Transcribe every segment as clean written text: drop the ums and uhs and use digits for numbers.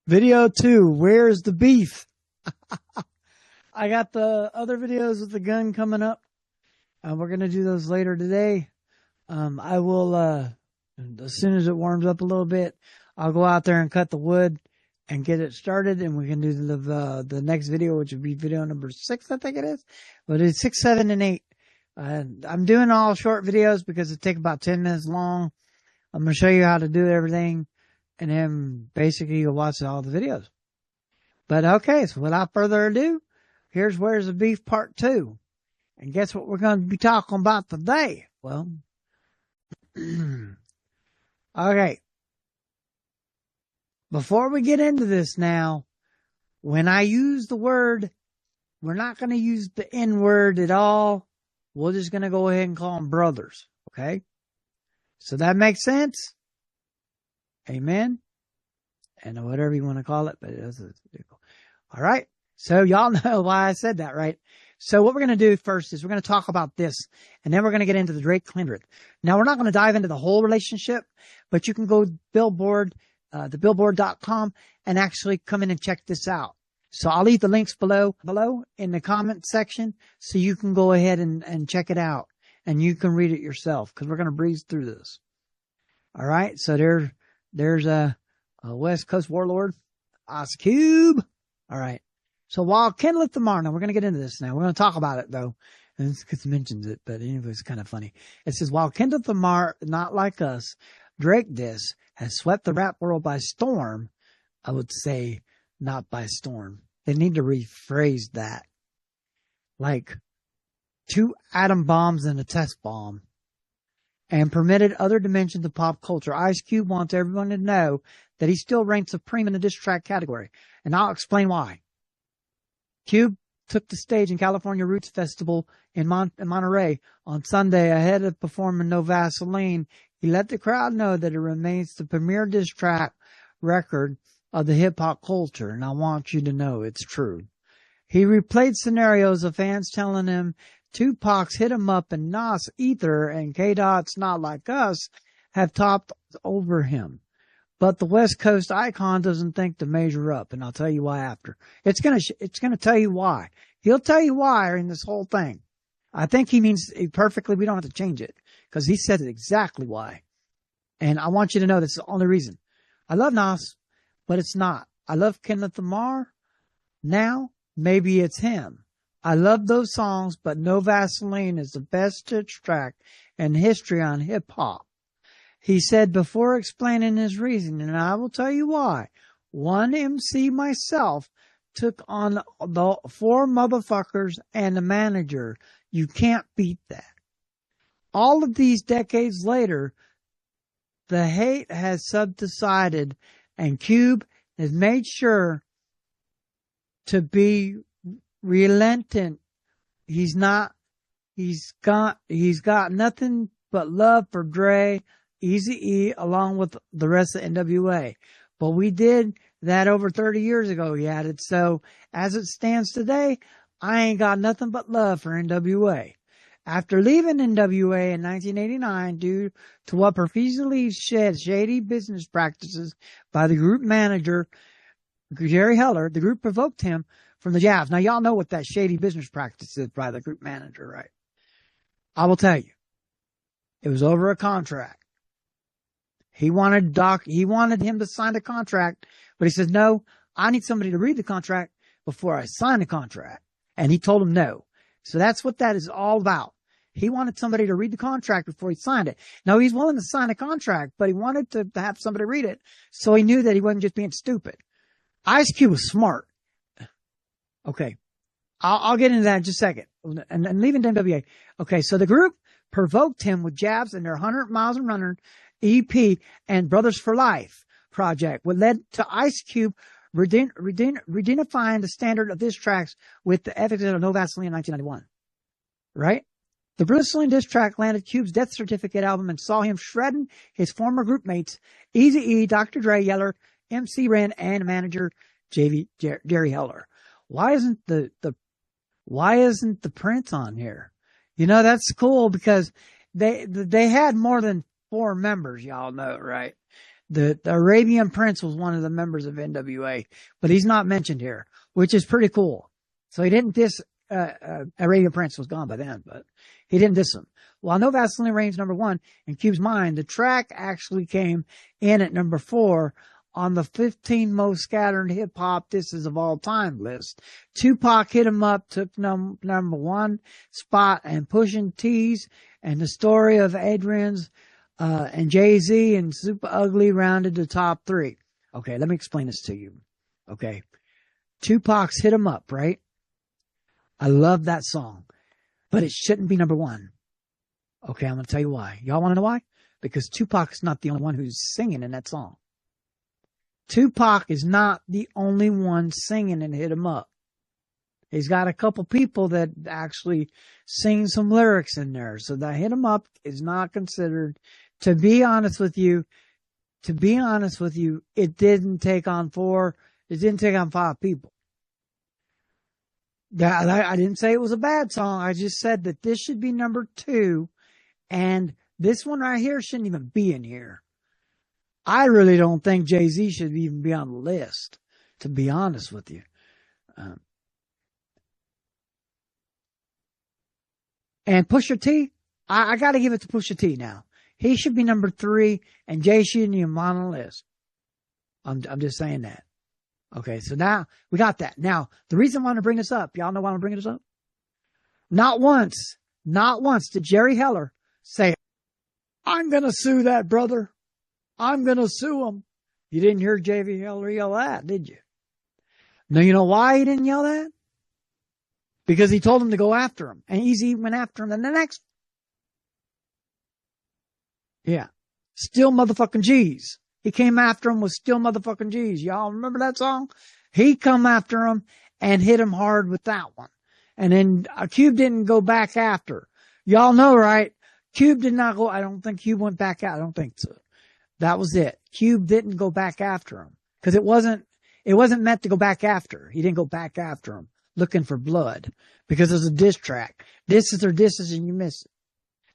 Video 2, where's the beef? I got the other videos with the gun coming up. We're going to do those later today. I will, as soon as it warms up a little bit, I'll go out there and cut the wood and get it started, and we can do the next video, which would be video number 6, I think it is. But it's 6, 7, and 8. I'm doing all short videos because it take about 10 minutes long. I'm going to show you how to do everything, and then basically you'll watch all the videos. But okay, so without further ado, here's Where's the Beef Part 2. And guess what we're going to be talking about today? Well, okay. Before we get into this now, when I use the word, we're not going to use the N word at all. We're just going to go ahead and call them brothers. Okay? So that makes sense? Amen? And whatever you want to call it, but it does. All right. So y'all know why I said that, right? So what we're going to do first is we're going to talk about this, and then we're going to get into the Drake Kindred. Now, we're not going to dive into the whole relationship, but you can go Billboard, the billboard.com, and actually come in and check this out. So I'll leave the links below in the comment section so you can go ahead and check it out, and you can read it yourself because we're going to breeze through this. All right. So there's a West Coast warlord, Ice Cube. All right. So while Kendrick Lamar, now we're going to get into this now. We're going to talk about it though. And it mentions it, but anyway, it's kind of funny. It says, while Kendrick Lamar, not like us, Drake diss has swept the rap world by storm. I would say not by storm. They need to rephrase that. Like 2 atom bombs and a test bomb. And permitted other dimensions of pop culture. Ice Cube wants everyone to know that he still ranks supreme in the diss track category. And I'll explain why. Cube took the stage in California Roots Festival in Monterey on Sunday ahead of performing No Vaseline. He let the crowd know that it remains the premier diss track record of the hip-hop culture, and I want you to know it's true. He replayed scenarios of fans telling him Tupac's Hit 'Em Up and Nas Ether and K-Dot's Not Like Us have topped over him. But the West Coast icon doesn't think to measure up, and I'll tell you why after. It's gonna tell you why. He'll tell you why in this whole thing. I think he means perfectly. We don't have to change it because he said exactly why. And I want you to know this is the only reason. I love Nas, but it's not. I love Kendrick Lamar. Now, maybe it's him. I love those songs, but No Vaseline is the best diss track in history on hip hop. He said before explaining his reason, and I will tell you why. One MC myself took on the 4 motherfuckers and the manager. You can't beat that. All of these decades later, the hate has subsided, and Cube has made sure to be relentant. He's got nothing but love for Dre, Eazy-E, along with the rest of NWA. But we did that over 30 years ago, he added. So as it stands today, I ain't got nothing but love for NWA. After leaving NWA in 1989 due to what profusely shed shady business practices by the group manager, Jerry Heller, the group provoked him from the Jazz. Now, y'all know what that shady business practice is by the group manager, right? I will tell you. It was over a contract. He wanted him to sign the contract, but he said, no, I need somebody to read the contract before I sign the contract. And he told him no. So that's what that is all about. He wanted somebody to read the contract before he signed it. Now, he's willing to sign a contract, but he wanted to have somebody read it. So he knew that he wasn't just being stupid. Ice Cube was smart. Okay. I'll get into that in just a second. And leaving NWA. Okay. So the group provoked him with jabs in their 100 Miles and Runner EP and Brothers for Life project, what led to Ice Cube redefining the standard of diss tracks with the ethics of No Vaseline in 1991. Right? The Vaseline diss track landed Cube's Death Certificate album and saw him shredding his former group mates, Eazy-E, Dr. Dre, Yeller, MC Ren, and manager Jerry Heller. Why isn't the Prince on here? You know, that's cool because they had more than 4 members, y'all know, right? The Arabian Prince was one of the members of NWA, but he's not mentioned here, which is pretty cool. So he didn't diss, Arabian Prince was gone by then, but he didn't diss him. While No Vaseline reigns number 1 in Cube's mind, the track actually came in at number 4 on the 15 most scattered hip-hop disses of all time list. Tupac Hit 'Em Up took number 1 spot, and Pushin' T's and the Story of Adrian's and Jay-Z and Super Ugly rounded the top 3. Okay, let me explain this to you. Okay. Tupac's Hit 'Em Up, right? I love that song, but it shouldn't be number 1. Okay, I'm going to tell you why. Y'all want to know why? Because Tupac is not the only one who's singing in that song. Tupac is not the only one singing and Hit 'Em Up. He's got a couple people that actually sing some lyrics in there. So the Hit 'Em Up is not considered. To be honest with you, it didn't take on 5 people. I didn't say it was a bad song. I just said that this should be number 2. And this one right here shouldn't even be in here. I really don't think Jay-Z should even be on the list, to be honest with you. And Pusha T, I got to give it to Pusha T now. He should be number 3, and Jay shouldn't even be on the list. I'm just saying that. Okay, so now we got that. Now, the reason I want to bring this up, y'all know why I'm bringing this up? Not once did Jerry Heller say, I'm going to sue that brother. I'm going to sue him. You didn't hear J.V. Heller yell that, did you? Now, you know why he didn't yell that? Because he told him to go after him. And Easy went after him in the next. Yeah. Still motherfucking G's. He came after him with Still motherfucking G's. Y'all remember that song? He come after him and hit him hard with that one. And then Cube didn't go back after. Y'all know, right? Cube did not go. I don't think Cube went back out. I don't think so. That was it. Cube didn't go back after him because it wasn't meant to go back after. He didn't go back after him looking for blood because it's a diss track. Disses are disses and you miss it.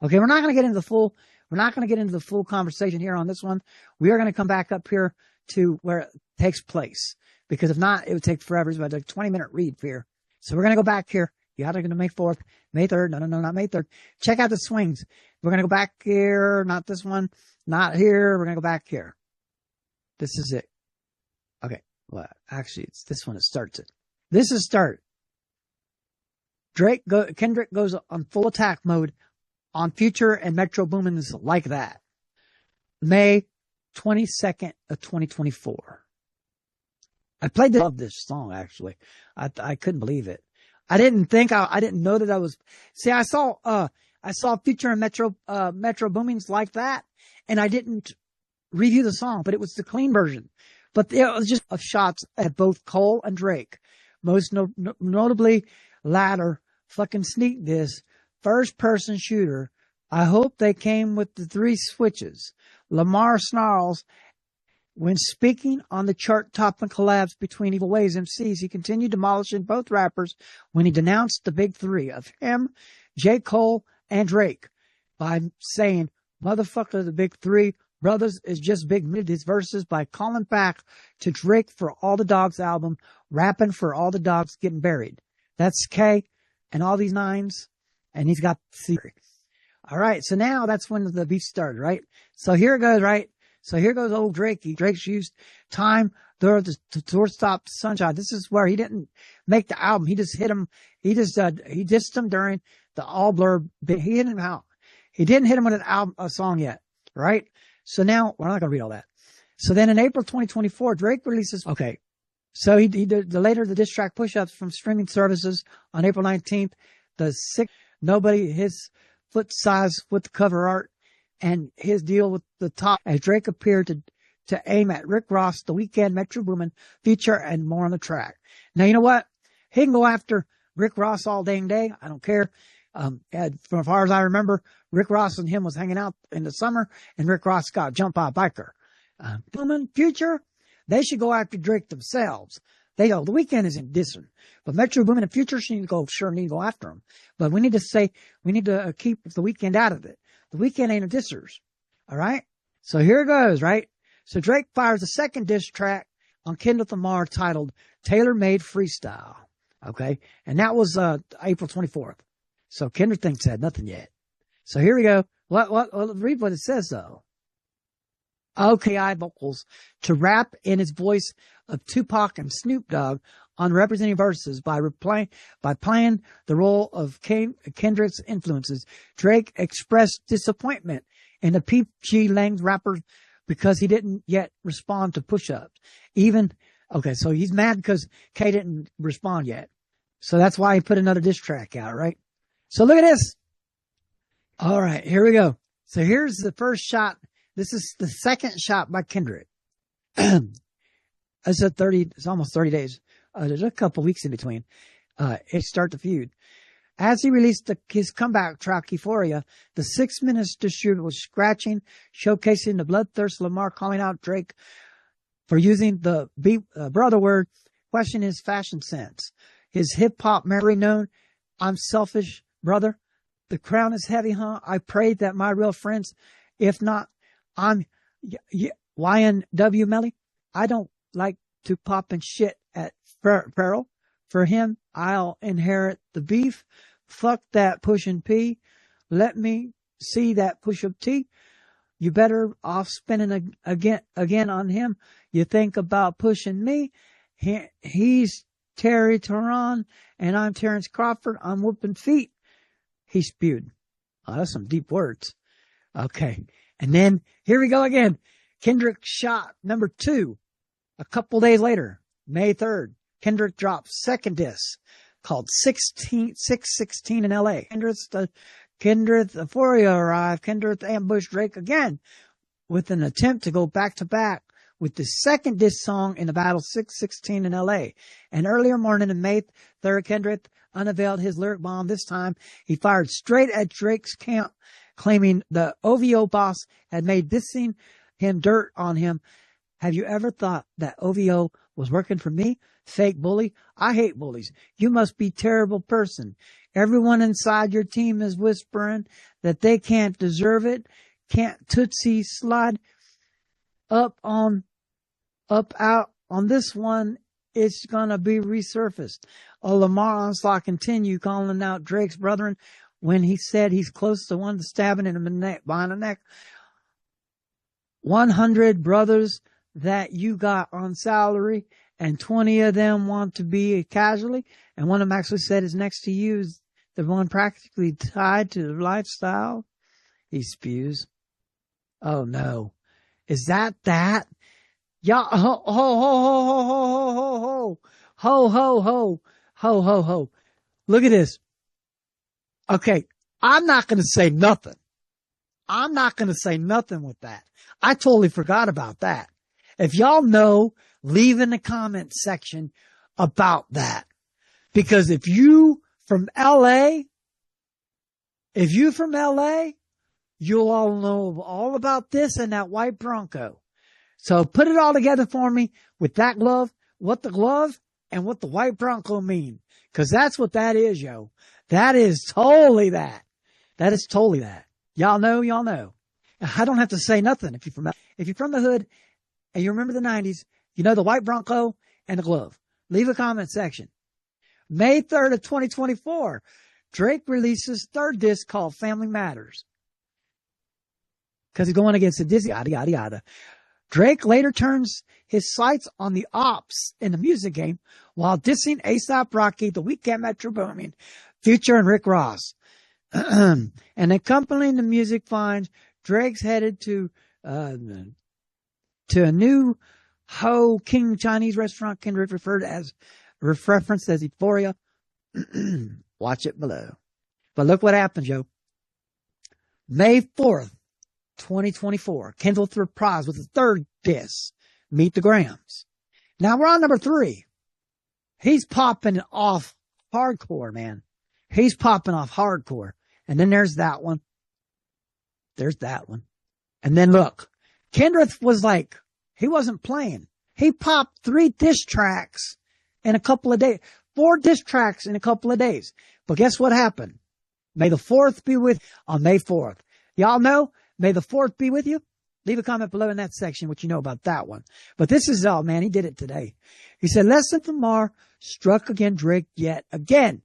Okay. We're not going to get into the full conversation here on this one. We are going to come back up here to where it takes place because if not, it would take forever. It's about a 20-minute read here. So we're going to go back here. You got to go to May 4th, May 3rd. No, not May 3rd. Check out the swings. We're going to go back here. Not this one. Not here. We're going to go back here. This is it. Okay. Well, actually, it's this one that starts it. This is start. Kendrick goes on full attack mode on Future and Metro Boomin's Like That. May 22nd of 2024. I love this song, actually. I couldn't believe it. I didn't know that I was, see, I saw Future and Metro Boomin's Like That, and I didn't review the song, but it was the clean version. But it was just of shots at both Cole and Drake. Most notably, latter fucking sneak diss, first person shooter. I hope they came with the 3 switches. Lamar snarls when speaking on the chart-topping collabs between Evil Ways MCs. He continued demolishing both rappers when he denounced the big 3 of him, J. Cole, and Drake by saying, motherfucker, the big 3 brothers is just big mid. His verses by calling back to Drake for All the Dogs album, rapping for All the Dogs Getting Buried. That's K and all these 9s, and he's got C. All right, so now that's when the beef started, right? So here it goes, right? So here goes old Drake. Drake's used time to stop Sunshine. This is where he didn't make the album. He just hit him. He dissed him during the All Blur. He hit him out. He didn't hit him with a song yet, right? So now we're not going to read all that. So then in April 2024, Drake releases. Okay. So he did the diss track push-ups from streaming services on April 19th. The sick nobody his foot size with the cover art. And his deal with the top as Drake appeared to aim at Rick Ross, The Weeknd, Metro Boomin, Feature, and more on the track. Now, you know what? He can go after Rick Ross all dang day. I don't care. From as far as I remember, Rick Ross and him was hanging out in the summer, and Rick Ross got jumped by a biker. Boomin, Future, they should go after Drake themselves. The Weeknd isn't dissing, but Metro Boomin and Future need to go after him. But we need to keep the Weeknd out of it. The Weeknd ain't a dissers. All right. So here it goes, right? So Drake fires a second diss track on Kendrick Lamar titled Tailor Made Freestyle. Okay. And that was April 24th. So Kendrick thinks had nothing yet. So here we go. Read what it says though. OKI vocals to rap in his voice of Tupac and Snoop Dogg on representing verses by playing the role of Kendrick's influences. Drake expressed disappointment in the PG Lang rapper because he didn't yet respond to push-ups. So he's mad because K didn't respond yet. So that's why he put another diss track out, right? So look at this. All right, here we go. So here's the first shot. This is the second shot by Kendrick. I said it's almost 30 days. There's a couple weeks in between. It start the feud. As he released his comeback track, Euphoria, the 6 minutes distributed was scratching, showcasing the bloodthirst Lamar calling out Drake for using the brother word, questioning his fashion sense. His hip-hop memory known, I'm selfish, brother. The crown is heavy, huh? I prayed that my real friends, if not, I'm YNW Melly. I don't like to pop and shit at Farrell. For him, I'll inherit the beef. Fuck that pushing P. Let me see that push-up T. You better off spinning again on him. You think about pushing me. He's Terry Tehran, and I'm Terrence Crawford. I'm whooping feet. He spewed. Oh, that's some deep words. Okay. And then here we go again. Kendrick shot number 2. A couple days later, May 3rd, Kendrick drops second diss called 616 in LA. Kendrick Euphoria arrived. Kendrick ambushed Drake again with an attempt to go back to back with the second diss song in the battle 616 in LA. An earlier morning in May 3rd, Kendrick unveiled his lyric bomb. This time he fired straight at Drake's camp, claiming the OVO boss had made dissing him dirt on him. Have you ever thought that OVO was working for me? Fake bully. I hate bullies. You must be a terrible person. Everyone inside your team is whispering that they can't deserve it. Can't Tootsie slide out on this one. It's gonna be resurfaced. Lamar Onslaught continued calling out Drake's brethren when he said he's close to one stabbing him in the neck, behind the neck. 100 brothers that you got on salary, and 20 of them want to be a casualty, and one of them actually said is next to you is the one practically tied to the lifestyle. He spews. Oh no. Is that? Yeah, ho. Look at this. Okay, I'm not going to say nothing. I'm not going to say nothing with that. I totally forgot about that. If y'all know, leave in the comment section about that. Because if you from LA, you'll all know all about this and that white Bronco. So put it all together for me with that glove, what the glove and what the white Bronco mean. Cause that's what that is, yo. That is totally that. That is totally that. Y'all know. I don't have to say nothing. If you're from the hood and you remember the 90s, you know the white Bronco and the glove. Leave a comment section. May 3rd of 2024, Drake releases third disc called Family Matters. Cause he's going against the Dizzy, yada, yada. Drake later turns his sights on the ops in the music game while dissing A$AP Rocky, The Weeknd, Metro Boomin, Future, and Rick Ross. And accompanying the music finds Drake's headed to a new Ho King Chinese restaurant Kendrick referenced as Euphoria. Watch it below. But look what happens, yo. May 4th, 2024. Kendrick reprised with the third diss, Meet the Grams. Now we're on number 3. He's popping off hardcore, man. He's popping off hardcore. And then there's that one. There's that one. And then look, Kendrick was like, he wasn't playing. He popped 3 diss tracks in a couple of days. 4 diss tracks in a couple of days. But guess what happened? May the 4th be with on May 4th. Y'all know, may the 4th be with you. Leave a comment below in that section what you know about that one. But this is all, man. He did it today. He said, Lesson from Lamar struck again Drake yet again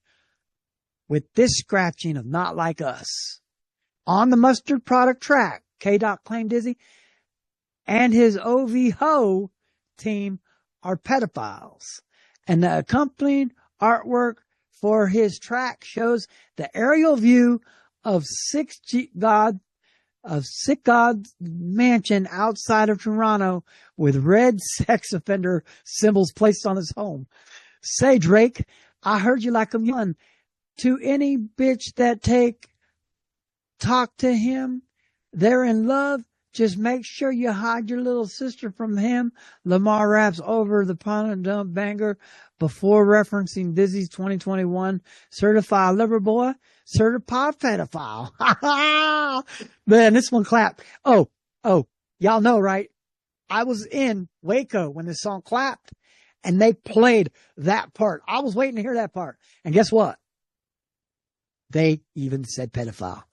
with this scratching of Not Like Us. On the Mustard Product track, K-Dot claimed Dizzy and his OV-Ho team are pedophiles. And the accompanying artwork for his track shows the aerial view of Sick God's mansion outside of Toronto with red sex offender symbols placed on his home. Say, Drake, I heard you like a young. To any bitch that talk to him, they're in love. Just make sure you hide your little sister from him. Lamar raps over the pun and dump banger before referencing Dizzy's 2021 certified lover boy, certified pedophile. Man, this one clapped. Oh, y'all know, right? I was in Waco when this song clapped and they played that part. I was waiting to hear that part. And guess what? They even said pedophile.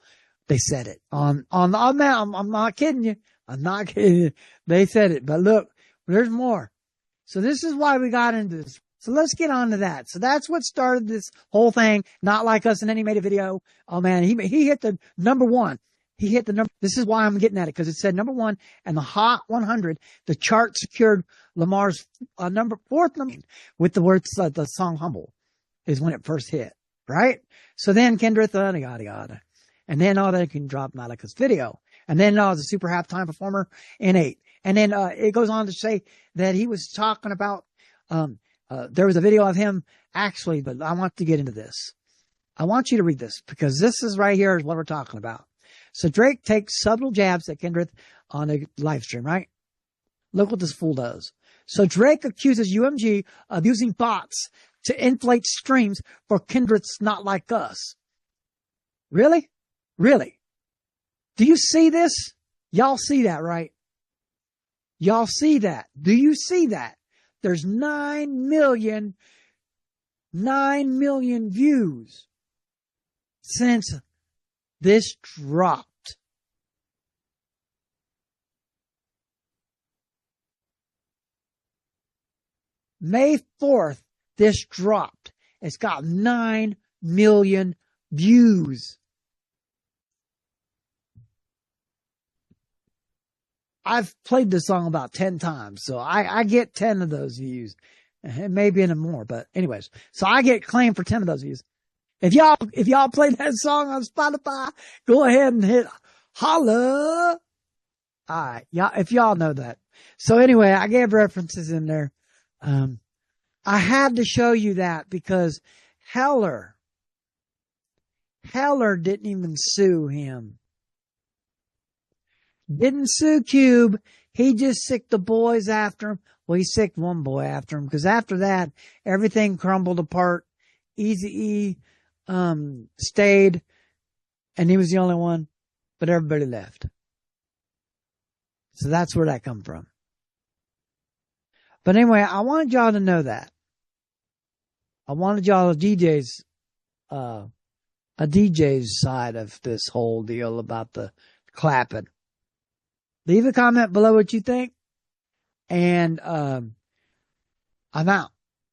They said it on the I'm not kidding you. I'm not kidding you. They said it. But look, there's more. So this is why we got into this. So let's get on to that. So that's what started this whole thing. Not Like Us. And then he made a video. Oh man, he hit the number one. He hit the number. This is why I'm getting at it, because it said number one and the Hot 100. The chart secured Lamar's fourth number with the words the song "Humble" is when it first hit, right? So then Kendrick, yada. And then they can drop Not Like Us video. And then as a super halftime performer in 8. And then it goes on to say that he was talking about there was a video of him actually, but I want to get into this. I want you to read this because this is right here is what we're talking about. So Drake takes subtle jabs at Kendrick on a live stream, right? Look what this fool does. So Drake accuses UMG of using bots to inflate streams for Kendrick's Not Like Us. Really? Really? Do you see this? Y'all see that, right? Y'all see that? Do you see that? There's 9 million views since this dropped. May 4th, this dropped. It's got 9 million views. I've played this song about 10 times, so I get 10 of those views. Maybe in more, but anyways. So I get claimed for 10 of those views. If y'all play that song on Spotify, go ahead and hit holla. Alright, if y'all know that. So anyway, I gave references in there. I had to show you that because Heller didn't even sue him. Didn't sue Cube. He just sicked the boys after him. Well, he sicked one boy after him because after that, everything crumbled apart. Eazy-E stayed, and he was the only one, but everybody left. So that's where that come from. But anyway, I wanted y'all to know that. I wanted y'all a DJ's side of this whole deal about the clapping. Leave a comment below what you think. And I'm out.